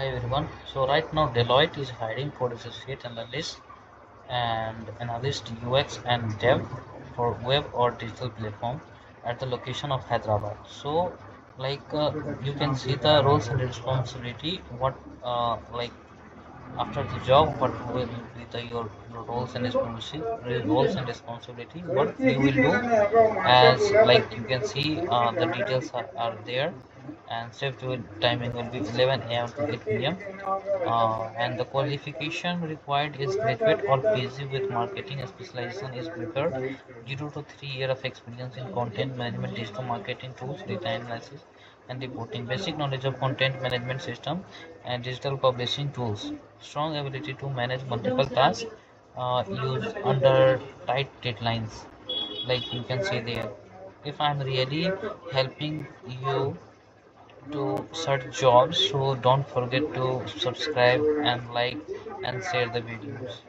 Hi everyone. So right now Deloitte is hiring for associate analyst and analyst UX and dev for web or digital platform at the location of Hyderabad. So you can see the roles and responsibility. After the job, what will be your roles and responsibility, what you will do, as like you can see the details are there, and timing will be 11 a.m. to 8 p.m. And the qualification required is graduate or busy with marketing specialization is preferred, 0 to 3 years of experience in content management, digital marketing tools, data analysis and reporting, basic knowledge of content management system and digital publishing tools, strong ability to manage multiple tasks used under tight deadlines. Like you can see there, if I'm really helping you to search jobs, so don't forget to subscribe and like and share the videos.